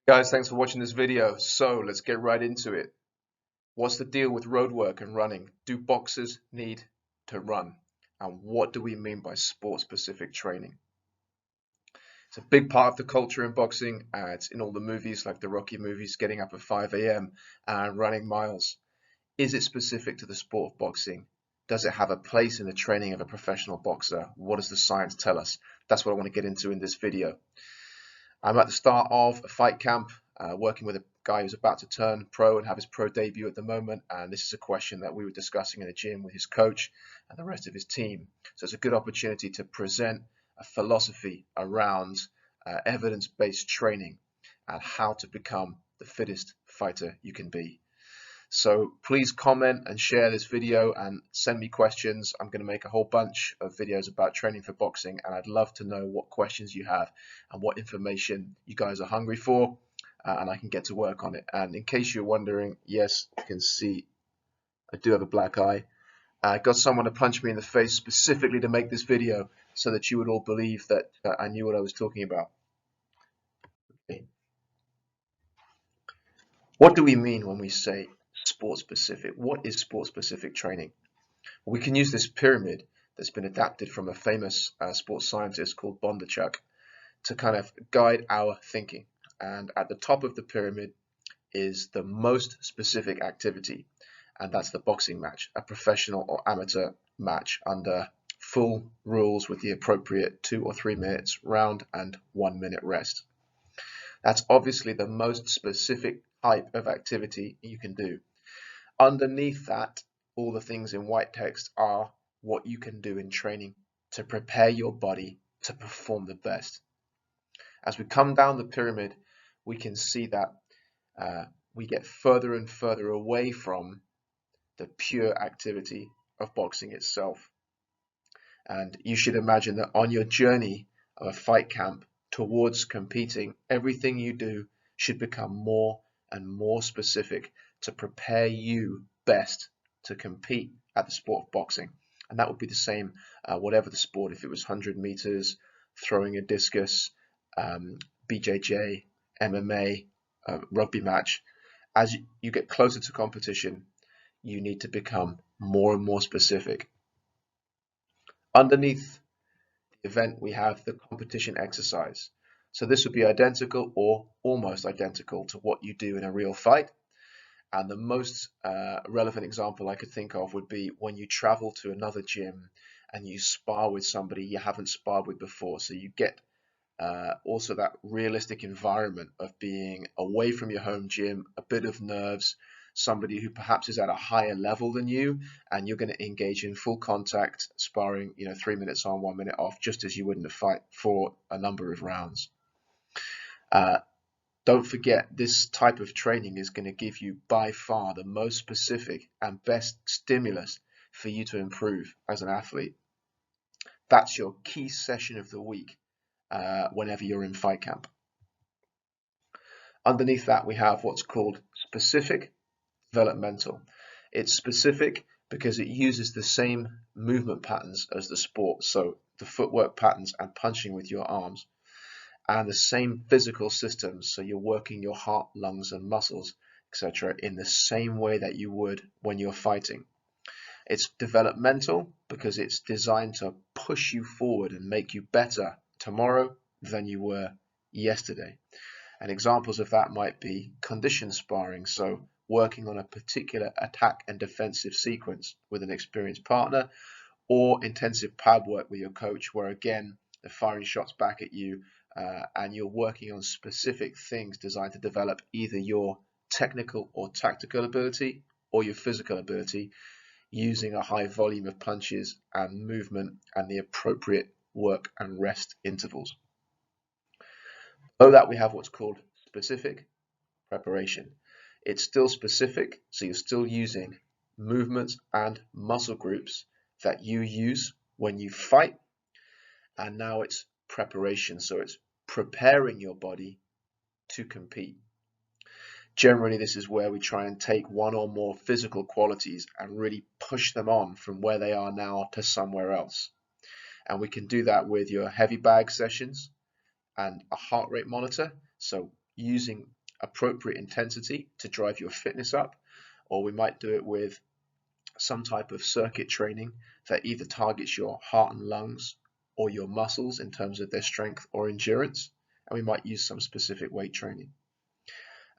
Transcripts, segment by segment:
Guys, thanks for watching this video. So let's get right into it. What's the deal with road work and running? Do boxers need to run? And what do we mean by sport-specific training? It's a big part of the culture in boxing. It's in all the movies, like the Rocky movies, getting up at 5 a.m. and running miles. Is it specific to the sport of boxing? Does it have a place in the training of a professional boxer? What does the science tell us? That's what I want to get into in this video. I'm at the start of a fight camp, working with a guy who's about to turn pro and have his pro debut at the moment. And this is a question that we were discussing in the gym with his coach and the rest of his team. So it's a good opportunity to present a philosophy around evidence-based training and how to become the fittest fighter you can be. So please comment and share this video and send me questions. I'm going to make a whole bunch of videos about training for boxing, and I'd love to know what questions you have and what information you guys are hungry for, and I can get to work on it. And in case you're wondering, yes, you can see I do have a black eye. I got someone to punch me in the face specifically to make this video so that you would all believe that I knew what I was talking about. Okay. What do we mean when we say sport specific? What is sport specific training? We can use this pyramid that's been adapted from a famous sports scientist called Bondarchuk to kind of guide our thinking. And at the top of the pyramid is the most specific activity, and that's the boxing match, a professional or amateur match under full rules with the appropriate 2 or 3 minutes round and 1 minute rest. That's obviously the most specific type of activity you can do. Underneath that, all the things in white text are what you can do in training to prepare your body to perform the best. As we come down the pyramid, we can see that we get further and further away from the pure activity of boxing itself. And you should imagine that on your journey of a fight camp towards competing, everything you do should become more and more specific to prepare you best to compete at the sport of boxing. And that would be the same whatever the sport, if it was 100 meters, throwing a discus, BJJ, MMA, rugby match. As you get closer to competition, you need to become more and more specific. Underneath the event, we have the competition exercise. So this would be identical or almost identical to what you do in a real fight. And the most relevant example I could think of would be when you travel to another gym and you spar with somebody you haven't sparred with before. So you get also that realistic environment of being away from your home gym, a bit of nerves, somebody who perhaps is at a higher level than you, and you're going to engage in full contact sparring, 3 minutes on, 1 minute off, just as you would in a fight for a number of rounds. Don't forget, this type of training is going to give you by far the most specific and best stimulus for you to improve as an athlete. That's your key session of the week whenever you're in fight camp. Underneath that, we have what's called specific developmental. It's specific because it uses the same movement patterns as the sport, so the footwork patterns and punching with your arms, and the same physical systems, so you're working your heart, lungs, and muscles, etc., in the same way that you would when you're fighting. It's developmental because it's designed to push you forward and make you better tomorrow than you were yesterday. And examples of that might be condition sparring, so working on a particular attack and defensive sequence with an experienced partner, or intensive pad work with your coach, where again they're firing shots back at you and you're working on specific things designed to develop either your technical or tactical ability or your physical ability, using a high volume of punches and movement and the appropriate work and rest intervals. Below that, we have what's called specific preparation. It's still specific, so you're still using movements and muscle groups that you use when you fight, and now it's preparation, so it's preparing your body to compete. Generally, this is where we try and take one or more physical qualities and really push them on from where they are now to somewhere else. And we can do that with your heavy bag sessions and a heart rate monitor. So using appropriate intensity to drive your fitness up, or we might do it with some type of circuit training that either targets your heart and lungs or your muscles in terms of their strength or endurance, and we might use some specific weight training.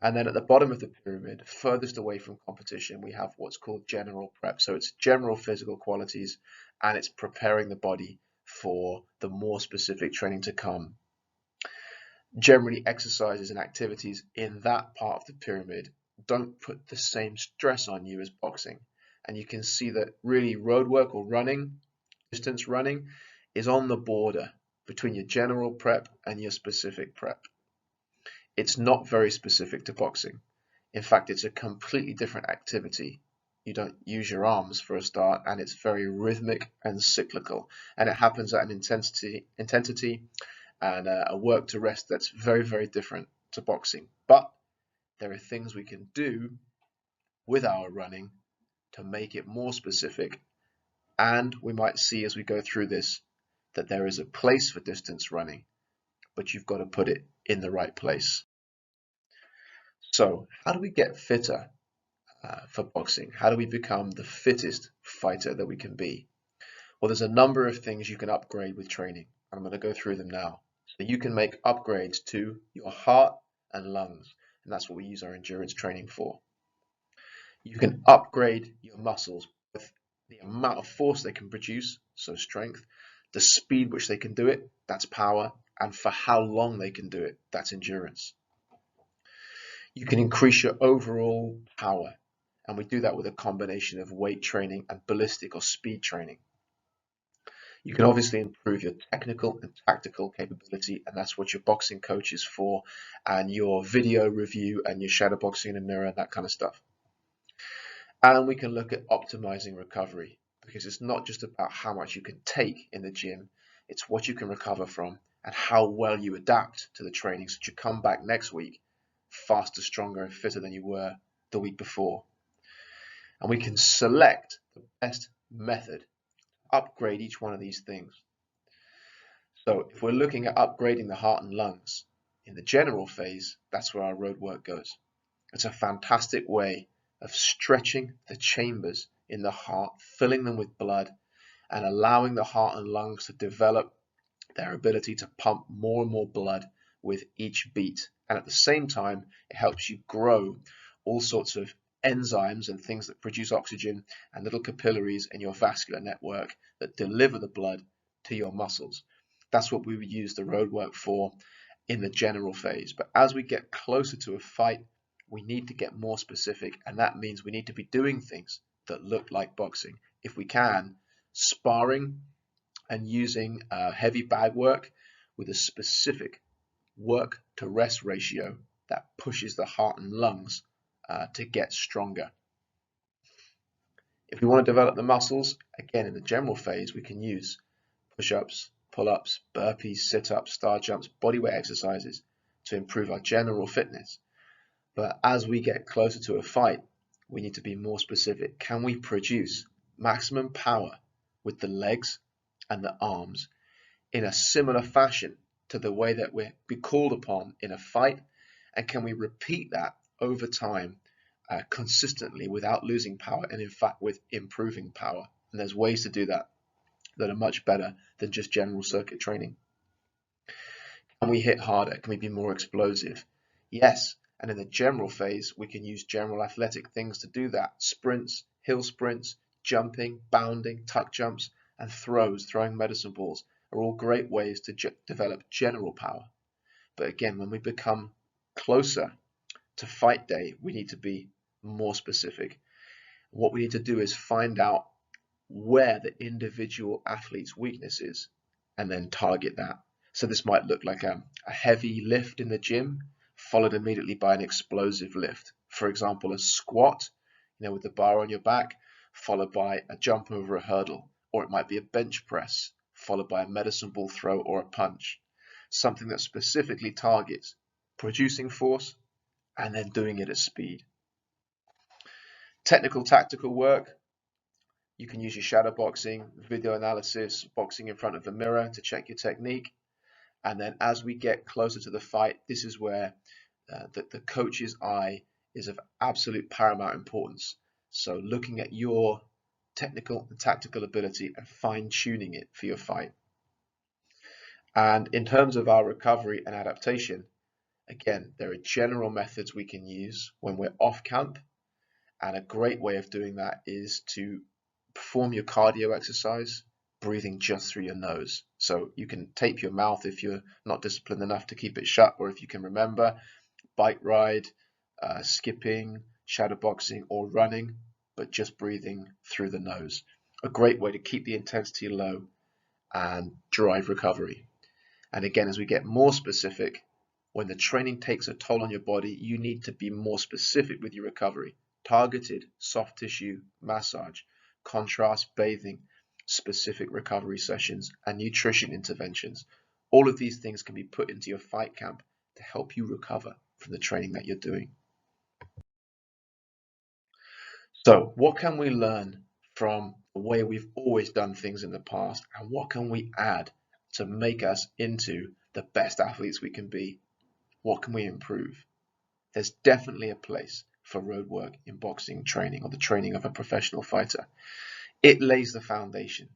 And then at the bottom of the pyramid, furthest away from competition, we have what's called general prep. So it's general physical qualities, and it's preparing the body for the more specific training to come. Generally, exercises and activities in that part of the pyramid don't put the same stress on you as boxing. And you can see that really road work or running, distance running, is on the border between your general prep and your specific prep. It's not very specific to boxing. In fact, it's a completely different activity. You don't use your arms for a start, and it's very rhythmic and cyclical. And it happens at an intensity and a work to rest that's very, very different to boxing. But there are things we can do with our running to make it more specific. And we might see as we go through this that there is a place for distance running, but you've got to put it in the right place. So how do we get fitter for boxing? How do we become the fittest fighter that we can be? Well, there's a number of things you can upgrade with training. I'm going to go through them now. So you can make upgrades to your heart and lungs, and that's what we use our endurance training for. You can upgrade your muscles with the amount of force they can produce, so strength, the speed which they can do it, that's power, and for how long they can do it, that's endurance. You can increase your overall power, and we do that with a combination of weight training and ballistic or speed training. You can obviously improve your technical and tactical capability, and that's what your boxing coach is for, and your video review and your shadow boxing in a mirror, that kind of stuff. And we can look at optimizing recovery, because it's not just about how much you can take in the gym, it's what you can recover from and how well you adapt to the training so that you come back next week faster, stronger, and fitter than you were the week before. And we can select the best method to upgrade each one of these things. So if we're looking at upgrading the heart and lungs, in the general phase, that's where our road work goes. It's a fantastic way of stretching the chambers in the heart, filling them with blood, and allowing the heart and lungs to develop their ability to pump more and more blood with each beat. And at the same time, it helps you grow all sorts of enzymes and things that produce oxygen and little capillaries in your vascular network that deliver the blood to your muscles. That's what we would use the road work for in the general phase. But as we get closer to a fight, we need to get more specific, and that means we need to be doing things that look like boxing. If we can, sparring and using heavy bag work with a specific work to rest ratio that pushes the heart and lungs to get stronger. If we want to develop the muscles, again in the general phase, we can use push-ups, pull-ups, burpees, sit-ups, star jumps, bodyweight exercises to improve our general fitness. But as we get closer to a fight, we need to be more specific. Can we produce maximum power with the legs and the arms in a similar fashion to the way that we're be called upon in a fight? And can we repeat that over time consistently without losing power, and in fact with improving power? And there's ways to do that that are much better than just general circuit training. Can we hit harder? Can we be more explosive? Yes. And in the general phase, we can use general athletic things to do that. Sprints, hill sprints, jumping, bounding, tuck jumps, and throws, throwing medicine balls, are all great ways to develop general power. But again, when we become closer to fight day, we need to be more specific. What we need to do is find out where the individual athlete's weakness is and then target that. So this might look like a heavy lift in the gym, followed immediately by an explosive lift. For example, a squat, with the bar on your back, followed by a jump over a hurdle. Or it might be a bench press, followed by a medicine ball throw or a punch. Something that specifically targets producing force and then doing it at speed. Technical, tactical work. You can use your shadow boxing, video analysis, boxing in front of the mirror to check your technique. And then as we get closer to the fight, this is where the coach's eye is of absolute paramount importance. So looking at your technical and tactical ability and fine-tuning it for your fight. And in terms of our recovery and adaptation, again, there are general methods we can use when we're off camp, and a great way of doing that is to perform your cardio exercise, breathing just through your nose. So you can tape your mouth if you're not disciplined enough to keep it shut, or if you can remember, bike ride, skipping, shadowboxing, or running, but just breathing through the nose. A great way to keep the intensity low and drive recovery. And again, as we get more specific, when the training takes a toll on your body, you need to be more specific with your recovery. Targeted soft tissue massage, contrast bathing, specific recovery sessions, and nutrition interventions. All of these things can be put into your fight camp to help you recover from the training that you're doing. So, what can we learn from the way we've always done things in the past, and what can we add to make us into the best athletes we can be? What can we improve? There's definitely a place for road work in boxing training or the training of a professional fighter. It lays the foundation.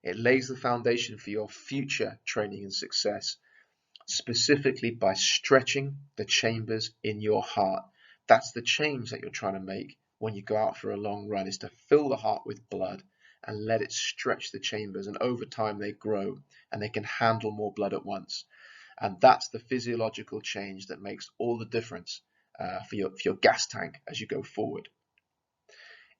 It lays the foundation for your future training and success, specifically by stretching the chambers in your heart. That's the change that you're trying to make when you go out for a long run, is to fill the heart with blood and let it stretch the chambers, and over time they grow and they can handle more blood at once. And that's the physiological change that makes all the difference for your gas tank as you go forward.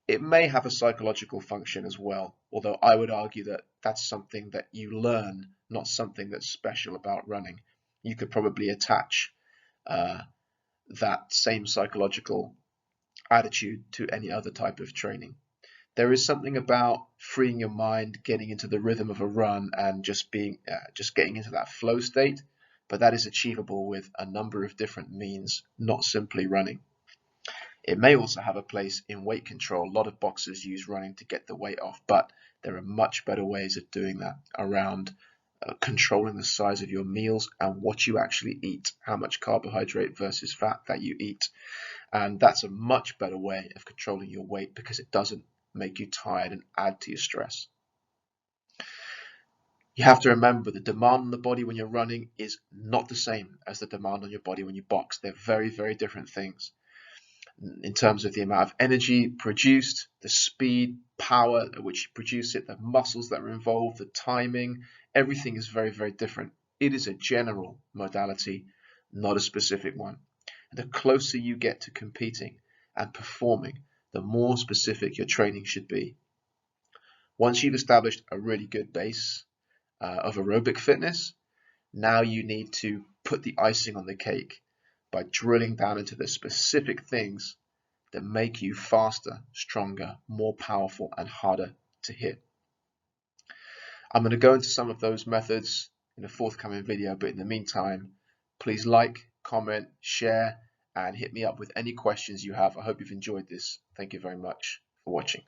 It may have a psychological function as well, although I would argue that that's something that you learn, not something that's special about running. You could probably attach that same psychological attitude to any other type of training. There is something about freeing your mind, getting into the rhythm of a run, and just getting into that flow state, but that is achievable with a number of different means, not simply running. It may also have a place in weight control. A lot of boxers use running to get the weight off, but there are much better ways of doing that around controlling the size of your meals and what you actually eat, how much carbohydrate versus fat that you eat. And that's a much better way of controlling your weight because it doesn't make you tired and add to your stress. You have to remember the demand on the body when you're running is not the same as the demand on your body when you box. They're very, very different things. In terms of the amount of energy produced, the speed, power at which you produce it, the muscles that are involved, the timing, everything is very, very different. It is a general modality, not a specific one. And the closer you get to competing and performing, the more specific your training should be. Once you've established a really good base of aerobic fitness, now you need to put the icing on the cake by drilling down into the specific things that make you faster, stronger, more powerful, and harder to hit. I'm going to go into some of those methods in a forthcoming video, but in the meantime, please like, comment, share, and hit me up with any questions you have. I hope you've enjoyed this. Thank you very much for watching.